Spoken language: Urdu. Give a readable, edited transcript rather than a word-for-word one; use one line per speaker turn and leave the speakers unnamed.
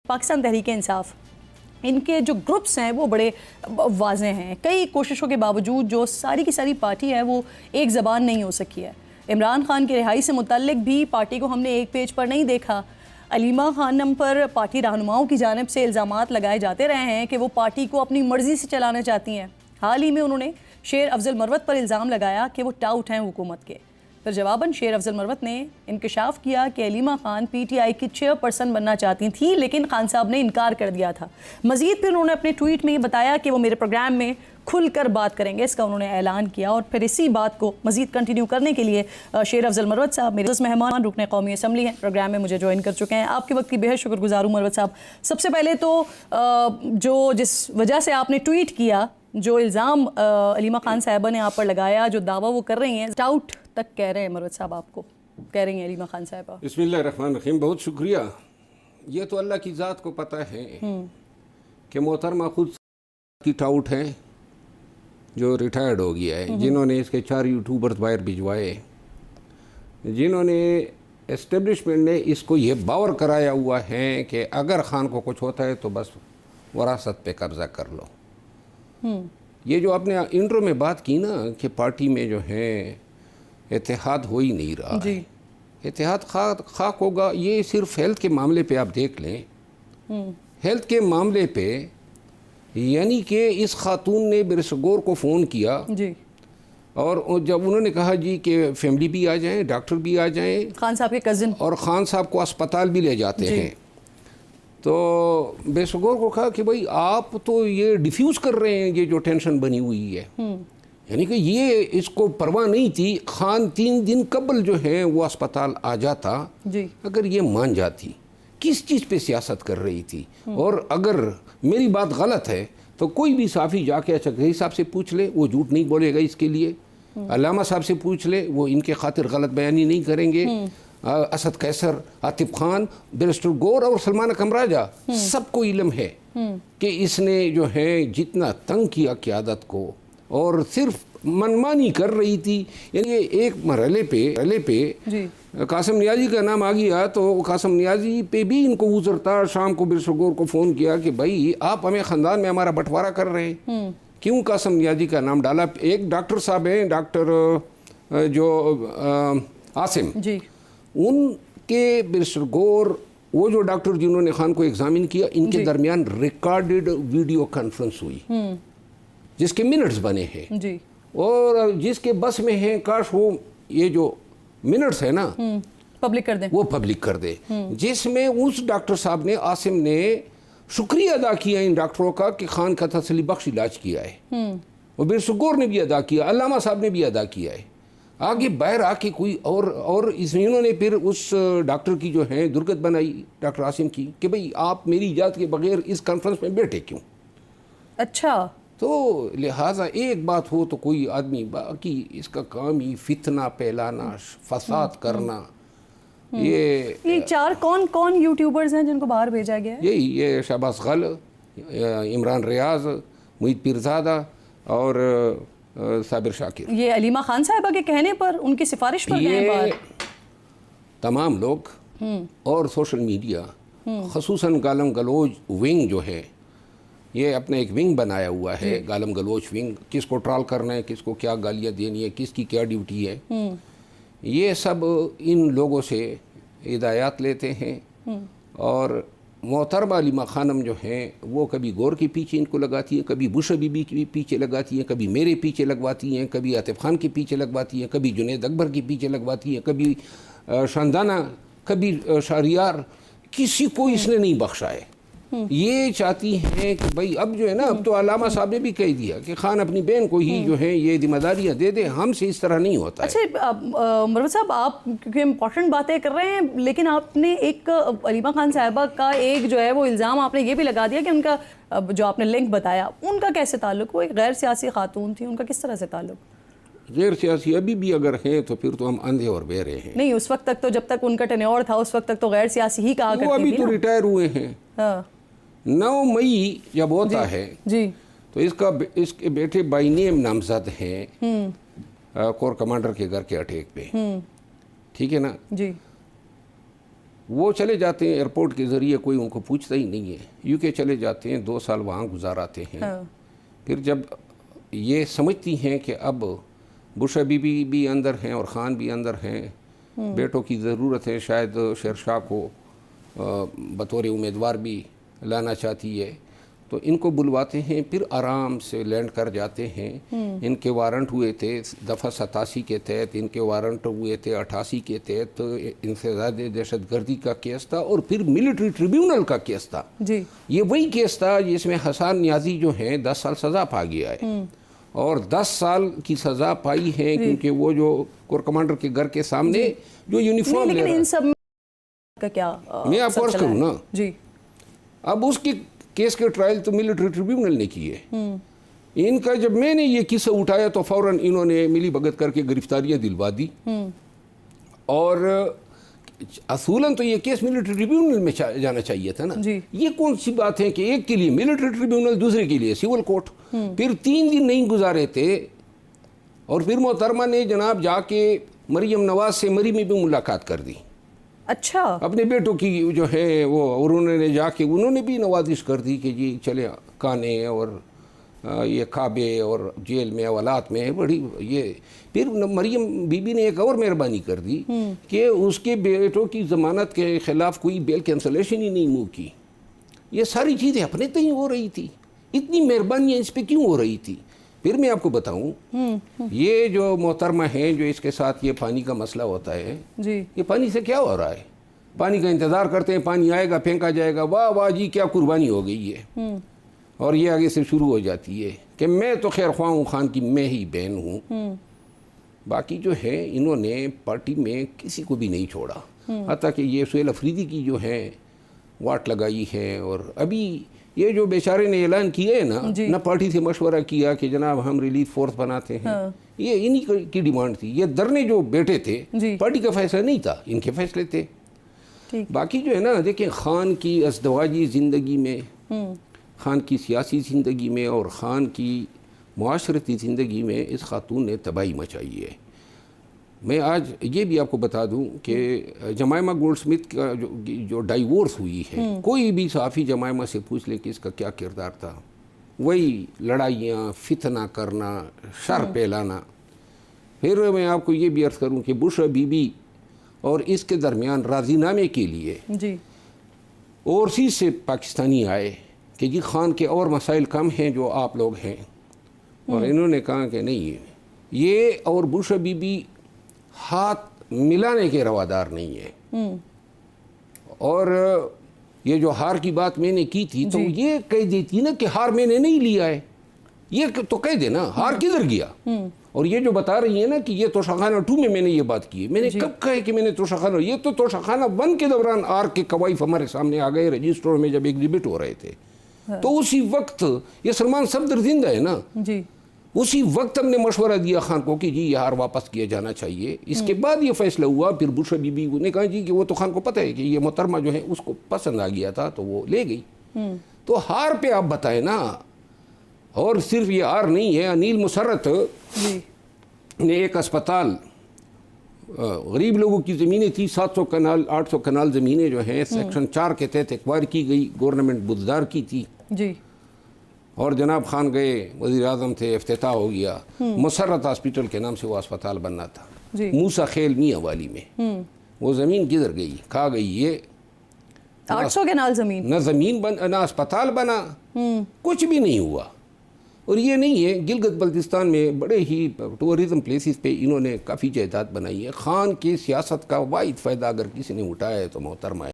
پاکستان تحریک انصاف، ان کے جو گروپس ہیں وہ بڑے واضح ہیں. کئی کوششوں کے باوجود جو ساری کی ساری پارٹی ہے وہ ایک زبان نہیں ہو سکی ہے. عمران خان کی رہائی سے متعلق بھی پارٹی کو ہم نے ایک پیج پر نہیں دیکھا. علیمہ خانم پر پارٹی رہنماؤں کی جانب سے الزامات لگائے جاتے رہے ہیں کہ وہ پارٹی کو اپنی مرضی سے چلانا چاہتی ہیں. حال ہی میں انہوں نے شیر افضل مروت پر الزام لگایا کہ وہ ٹاؤٹ ہیں حکومت کے. پھر جواباً شیر افضل مروت نے انکشاف کیا کہ Alima Khan P T I کی چیئرپرسن بننا چاہتی تھیں، لیکن خان صاحب نے انکار کر دیا تھا. مزید پھر انہوں نے اپنے ٹویٹ میں یہ بتایا کہ وہ میرے پروگرام میں کھل کر بات کریں گے، اس کا انہوں نے اعلان کیا. اور پھر اسی بات کو مزید کنٹینیو کرنے کے لیے شیر افضل مروت صاحب میرے مہمان رکن قومی اسمبلی ہیں، پروگرام میں مجھے جوائن کر چکے ہیں. آپ کے وقت کی بے حد شکر گزار ہوں مروت صاحب. سب سے پہلے تو جو جس وجہ سے آپ نے ٹویٹ کیا، جو الزام علیمہ خان صاحبہ نے آپ پر لگایا، جو دعویٰ وہ کر رہی ہیں، ٹاؤٹ تک کہہ رہے ہیں مروت صاحب، آپ کو کہہ رہی ہیں علیمہ خان صاحبہ.
بسم اللہ الرحمن الرحیم. بہت شکریہ. یہ تو اللہ کی ذات کو پتہ ہے کہ محترمہ خود کی ٹاؤٹ ہے جو ریٹائرڈ ہو گیا ہے، جنہوں نے اس کے 4 یوٹیوبرز باہر بھجوائے، جنہوں نے اسٹیبلشمنٹ نے اس کو یہ باور کرایا ہوا ہے کہ اگر خان کو کچھ ہوتا ہے تو بس وراثت پہ قبضہ کر لو. یہ جو آپ نے انٹرو میں بات کی نا کہ پارٹی میں جو ہے اتحاد ہو ہی نہیں رہا ہے. اتحاد خاک ہوگا. یہ صرف ہیلتھ کے معاملے پہ آپ دیکھ لیں. ہیلتھ کے معاملے پہ یعنی کہ اس خاتون نے برسگور کو فون کیا اور جب انہوں نے کہا جی کہ فیملی بھی آ جائیں، ڈاکٹر بھی آ جائیں،
خان صاحب کے کزن، اور
خان صاحب کو اسپتال بھی لے جاتے ہیں، تو برسگور کو کہا کہ بھائی آپ تو یہ ڈیفیوز کر رہے ہیں یہ جو ٹینشن بنی ہوئی ہے. یعنی کہ یہ اس کو پرواہ نہیں تھی. خان 3 دن قبل جو ہے وہ اسپتال آ جاتا اگر یہ مان جاتی. کس چیز پہ سیاست کر رہی تھی؟ اور اگر میری بات غلط ہے تو کوئی بھی صحافی جا کے چکھری صاحب سے پوچھ لے، وہ جھوٹ نہیں بولے گا اس کے لیے. علامہ صاحب سے پوچھ لے، وہ ان کے خاطر غلط بیانی نہیں کریں گے. اسد قیصر، عاطف خان، بیرسٹر گور اور سلمان کمراجہ، سب کو علم ہے کہ اس نے جو ہے جتنا تنگ کیا قیادت کو اور صرف منمانی کر رہی تھی. یعنی ایک مرحلے پہ قاسم نیازی کا نام آ گیا تو قاسم نیازی پہ بھی ان کو ازرتا. شام کو برسگور کو فون کیا کہ بھائی آپ ہمیں خاندان میں ہمارا بٹوارا کر رہے ہیں، کیوں قاسم نیازی کا نام ڈالا؟ ایک ڈاکٹر صاحب ہیں، ڈاکٹر جو عاصم، ان کے برسگور وہ جو ڈاکٹر جنہوں نے خان کو ایگزامن کیا، ان کے درمیان ریکارڈڈ ویڈیو کانفرنس ہوئی جس کے منٹس بنے ہیں اور جس کے بس میں ہیں کاش وہ یہ جو منٹس ہے نا
پبلک کر دیں، وہ
پبلک کر دے، جس میں اس ڈاکٹر صاحب نے، عاصم نے شکریہ ادا کیا ان ڈاکٹروں کا کہ خان کا تسلی بخش علاج کیا ہے. اور برسگور نے بھی ادا کیا، علامہ صاحب نے بھی ادا کیا ہے. آگے باہر آ کے کوئی اور انہوں نے پھر اس ڈاکٹر کی جو ہے درگت بنائی ڈاکٹر عاصم کی کہ بھئی آپ میری اجازت کے بغیر اس کانفرنس میں بیٹھے کیوں؟
اچھا،
تو لہٰذا ایک بات ہو تو کوئی آدمی، باقی اس کا کام ہی فتنہ پھیلانا، فساد کرنا. یہ
4 کون یوٹیوبرز ہیں جن کو باہر بھیجا گیا ہے؟
یہ شہباز غل، عمران ریاض، محیط پیرزادہ اور صابر شاکر.
یہ علیمہ خان صاحبہ کے کہنے پر، ان کی سفارش پر گئے باہر؟
تمام لوگ اور سوشل میڈیا، خصوصاً گالم گلوچ ونگ جو ہے، یہ اپنا ایک ونگ بنایا ہوا ہے، گالم گلوچ ونگ. کس کو ٹرال کرنا ہے، کس کو کیا گالیاں دینی ہے، کس کی کیا ڈیوٹی ہے، یہ سب ان لوگوں سے ہدایات لیتے ہیں. اور محترمہ علیمہ خانم جو ہیں وہ کبھی گور کے پیچھے ان کو لگاتی ہیں، کبھی بش بی کے پیچھے لگاتی ہیں، کبھی میرے پیچھے لگواتی ہیں، کبھی عاطف خان کے پیچھے لگواتی ہیں، کبھی جنید اکبر کے پیچھے لگواتی ہیں، کبھی شاندانہ، کبھی شہریار. کسی کو اس نے نہیں بخشا ہے. یہ چاہتی ہیں کہ بھئی اب جو ہے نا، اب تو علامہ صاحب نے بھی کہہ دیا کہ خان اپنی بہن کو ہی جو ہے یہ ذمہ داریاں دے دے، ہم سے اس طرح نہیں ہوتا ہے.
اچھا مروت صاحب، آپ کیونکہ امپورٹنٹ باتیں کر رہے ہیں، لیکن آپ نے ایک علیمہ خان صاحبہ کا ایک جو ہے وہ الزام آپ نے یہ بھی لگا دیا کہ ان کا جو آپ نے لنک بتایا، ان کا کیسے تعلق؟ وہ ایک غیر سیاسی خاتون تھی، ان کا کس طرح سے تعلق؟
غیر سیاسی ابھی بھی اگر ہیں تو پھر تو ہم اندھے اور بہرے ہیں. نہیں،
اس وقت تک تو، جب تک ان کا ٹینیور تھا اس وقت تک تو غیر سیاسی ہی کہا کرتی تھی.
وہ ابھی تو ریٹائر ہوئے ہیں. 9 مئی جب ہوتا ہے تو اس کے بیٹے بائی نیم نامزد ہیں کور کمانڈر کے گھر کے اٹیک پہ. ٹھیک ہے نا؟ وہ چلے جاتے ہیں ایئرپورٹ کے ذریعے، کوئی ان کو پوچھتا ہی نہیں ہے، UK چلے جاتے ہیں، 2 سال وہاں گزاراتے ہیں. پھر جب یہ سمجھتی ہیں کہ اب بشرا بی بی بھی اندر ہیں اور خان بھی اندر ہیں، بیٹوں کی ضرورت ہے، شاید شیرشاہ کو بطور امیدوار بھی لانا چاہتی ہے، تو ان کو بلواتے ہیں. پھر آرام سے لینڈ کر جاتے ہیں. ان کے وارنٹ ہوئے تھے دفعہ 87 کے تحت، ان کے وارنٹ ہوئے تھے 88 کے تحت، انسداد دہشت گردی کا کیس تھا، اور پھر ملٹری ٹریبیونل کا کیس تھا.
جی
یہ وہی کیس تھا جس میں حسان نیازی جو ہیں 10 سال سزا پا گیا ہے، اور 10 سال کی سزا پائی ہے کیونکہ وہ جو کور کمانڈر کے گھر کے سامنے جو یونیفارم لے
لیکن
رہا
ان سب کا کیا
میں آپ کو عرض کروں نا،
جی
اب اس کی کیس کے ٹرائل تو ملٹری ٹریبیونل نے کیے. ان کا جب میں نے یہ قصہ اٹھایا تو فوراً انہوں نے ملی بھگت کر کے گرفتاریاں دلوا دی، اور اصولاً تو یہ کیس ملٹری ٹریبیونل میں جانا چاہیے تھا نا. یہ کون سی بات ہے کہ ایک کے لیے ملٹری ٹریبیونل، دوسرے کے لیے سول کورٹ. پھر 3 دن نہیں گزارے تھے، اور پھر محترمہ نے جناب جا کے مریم نواز سے مری میں بھی ملاقات کر دی.
اچھا،
اپنے بیٹوں کی جو ہے وہ، اور انہوں نے جا کے انہوں نے بھی نوازش کر دی کہ جی چلے کانے اور یہ کعبے اور جیل میں اولاد میں بڑی یہ. پھر مریم بی بی نے ایک اور مہربانی کر دی کہ اس کے بیٹوں کی ضمانت کے خلاف کوئی بیل کینسلیشن ہی نہیں موو کی. یہ ساری چیزیں اپنے تئیں ہو رہی تھی، اتنی مہربانیاں اس پہ کیوں ہو رہی تھی؟ پھر میں آپ کو بتاؤں، یہ جو محترمہ ہیں جو اس کے ساتھ یہ پانی کا مسئلہ ہوتا ہے، یہ پانی سے کیا ہو رہا ہے؟ پانی کا انتظار کرتے ہیں، پانی آئے گا پھینکا جائے گا، واہ واہ جی کیا قربانی ہو گئی ہے. اور یہ آگے سے شروع ہو جاتی ہے کہ میں تو خیر خواہ ہوں، خان کی میں ہی بہن ہوں. باقی جو ہے انہوں نے پارٹی میں کسی کو بھی نہیں چھوڑا، حتیٰ کہ یہ سہیل افریدی کی جو ہے واٹ لگائی ہے. اور ابھی یہ جو بیچارے نے اعلان کیا ہے نا، نہ پارٹی سے مشورہ کیا کہ جناب ہم ریلیف فورس بناتے ہیں، یہ انہی کی ڈیمانڈ تھی. یہ دھرنے جو بیٹھے تھے پارٹی کا فیصلہ نہیں تھا، ان کے فیصلے تھے. باقی جو ہے نا دیکھیں، خان کی ازدواجی زندگی میں، خان کی سیاسی زندگی میں، اور خان کی معاشرتی زندگی میں اس خاتون نے تباہی مچائی ہے. میں آج یہ بھی آپ کو بتا دوں کہ جمائمہ گولڈ سمتھ کا جو ڈائیورس ہوئی ہے، کوئی بھی صحافی جمائمہ سے پوچھ لے کہ اس کا کیا کردار تھا، وہی لڑائیاں، فتنہ کرنا، شر پھیلانا. پھر میں آپ کو یہ بھی عرض کروں کہ بشرا بی بی اور اس کے درمیان راضی نامے کے لیے اوورسیز سے پاکستانی آئے کہ جی خان کے اور مسائل کم ہیں جو آپ لوگ ہیں، اور انہوں نے کہا کہ نہیں، یہ اور بشرا بی بی ہاتھ ملانے کے روادار نہیں ہے. اور یہ جو ہار کی بات میں نے کی تھی تو یہ کہہ دیتی نا کہ ہار میں نے نہیں لیا ہے، یہ تو کہہ دینا ہار کدھر گیا. اور یہ جو بتا رہی ہے نا کہ یہ توشاخانہ 2 میں نے یہ بات کی ہے، میں نے کب کہا ہے کہ میں نے توشاخانہ، یہ تو توشاخانہ 1 کے دوران آر کے قوائف ہمارے سامنے آ گئے رجسٹر میں جب ایگزیبٹ ہو رہے تھے. تو اسی وقت یہ سلمان صفدر زندہ ہے نا، اسی وقت ہم نے مشورہ دیا خان کو کہ جی یہ ہار واپس کیا جانا چاہیے. اس کے بعد یہ فیصلہ ہوا. پھر بشرا بی بی نے کہا جی کہ وہ تو خان کو پتہ ہے کہ یہ محترمہ جو ہے اس کو پسند آ گیا تھا تو وہ لے گئی. تو ہار پہ آپ بتائیں نا. اور صرف یہ ہار نہیں ہے، انیل مسرت نے ایک اسپتال، غریب لوگوں کی زمینیں تھی، 700 کنال 800 کنال زمینیں جو ہیں سیکشن 4 کے تحت ایکوائر کی گئی، گورنمنٹ بزدار کی تھی. اور جناب خان گئے، وزیر اعظم تھے، افتتاح ہو گیا. مسرت ہاسپٹل کے نام سے وہ اسپتال بننا تھا، موسیٰ خیل میاں والی میں. وہ زمین کدھر گئی؟ کھا گئی. یہ
800 کنال زمین،
نہ زمین نہ اسپتال بنا، کچھ بھی نہیں ہوا. اور یہ نہیں ہے، گلگت بلتستان میں بڑے ہی ٹورزم پلیسز پہ انہوں نے کافی جائیداد بنائی ہے. خان کی سیاست کا واحد فائدہ اگر کسی نے اٹھایا ہے تو محترمہ ہے.